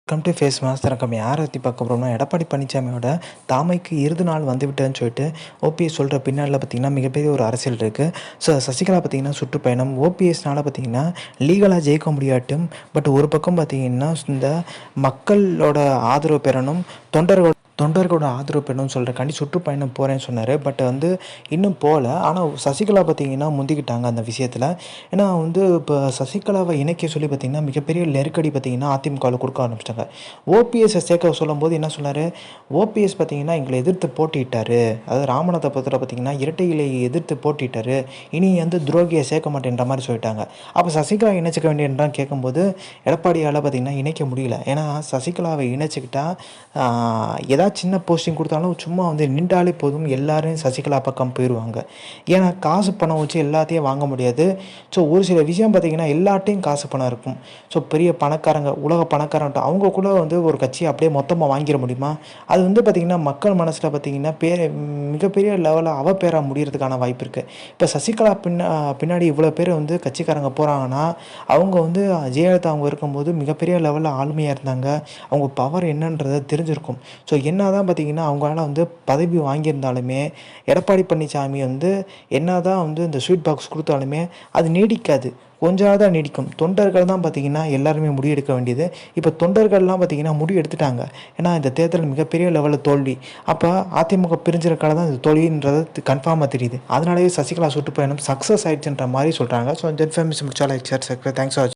Welcome to face master. நம்ம யாரை பற்றி பார்க்க போகிறோம்னா, எடப்பாடி பழனிசாமியோட தாமைக்கு இறுதி நாள் வந்துவிட்டதுன்னு சொல்லிட்டு ஓபிஎஸ் சொல்கிற பின்னாடில் பார்த்திங்கன்னா மிகப்பெரிய ஒரு அரசியல் இருக்குது. ஸோ சசிகலா பார்த்திங்கன்னா சுற்றுப்பயணம் ஓபிஎஸ்னால் பார்த்திங்கன்னா லீகலாக ஜெயிக்க முடியாட்டும். பட் ஒரு பக்கம் பார்த்திங்கன்னா இந்த மக்களோட ஆதரவு பெறணும், தொண்டர்களோட ஆதரவு பெறணும்னு சொல்கிறக்காண்டி சுற்றுப்பயணம் போகிறேன்னு சொன்னார். பட் இன்னும் போகல. ஆனால் சசிகலா பார்த்திங்கன்னா முந்திக்கிட்டாங்க அந்த விஷயத்தில். ஏன்னா இப்போ சசிகலாவை இணைக்க சொல்லி பார்த்திங்கன்னா மிகப்பெரிய நெருக்கடி பார்த்திங்கன்னா அதிமுகவில் கொடுக்க ஆரம்பிச்சிட்டாங்க. ஓபிஎஸ்ஸை சேர்க்க சொல்லும்போது என்ன சொன்னார், ஓபிஎஸ் பார்த்திங்கன்னா எங்களை எதிர்த்து போட்டிட்டார், அதாவது ராமநாதபுரத்தில் பார்த்திங்கன்னா இரட்டை இலையை எதிர்த்து போட்டிட்டார், இனி துரோகியை சேர்க்க மாட்டேன்ற மாதிரி சொல்லிட்டாங்க. அப்போ சசிகலா இணைச்சிக்க வேண்டியன்றான் கேட்கும்போது எடப்பாடியால் பார்த்திங்கன்னா இணைக்க முடியல. ஏன்னா சசிகலாவை இணைச்சிக்கிட்டால் சின்ன போஸ்டிங் கொடுத்தாலும் சும்மா நின்றாலே போதும், எல்லாரும் சசிகலா பக்கம் போயிடுவாங்க. ஏன்னா காசு பணம் வச்சு எல்லாத்தையும் வாங்க முடியாது. ஸோ ஒரு சில விஷயம் பார்த்திங்கன்னா எல்லாட்டையும் காசு பணம் இருக்கும். ஸோ பெரிய பணக்காரங்க, உலக பணக்காரன்ட்டு அவங்க கூட ஒரு கட்சியை அப்படியே மொத்தமாக வாங்கிட முடியுமா? அது பார்த்திங்கன்னா மக்கள் மனசில் பார்த்திங்கன்னா மிகப்பெரிய லெவலில் பேராக முடிகிறதுக்கான வாய்ப்பு இருக்குது. இப்போ சசிகலா பின்னாடி இவ்வளோ பேர் கட்சிக்காரங்க போகிறாங்கன்னா அவங்க ஜெயலலிதா அவங்க இருக்கும்போது மிகப்பெரிய லெவலில் ஆளுமையாக இருந்தாங்க. அவங்க பவர் என்னன்றதை தெரிஞ்சிருக்கும். ஸோ என்ன தான் பார்த்திங்கன்னா அவங்களால பதவி வாங்கியிருந்தாலுமே எடப்பாடி பழனிசாமி என்ன தான் இந்த ஸ்வீட் பாக்ஸ் கொடுத்தாலுமே அது நீடிக்காது, கொஞ்சம் தான் நீடிக்கும். தொண்டர்கள் தான் பார்த்திங்கன்னா எல்லாருமே முடிவெடுக்க வேண்டியது. இப்போ தொண்டர்கள்லாம் பார்த்திங்கன்னா முடிவு எடுத்துட்டாங்க. ஏன்னா இந்த தேர்தல் மிகப்பெரிய லெவலில் தோல்வி. அப்போ அதிமுக பிரிஞ்சிருக்கால தான் இந்த தோல்வின்றது கன்ஃபார்மாக தெரியுது. அதனாலேயே சசிகலா சுற்றுப்பயணம் சக்ஸஸ் ஆயிடுச்சுன்ற மாதிரி சொல்கிறாங்க. ஸோ இந்த இன்ஃபர்மேஷன் முடிச்சாலும் தேங்க்ஸ் ஃபார்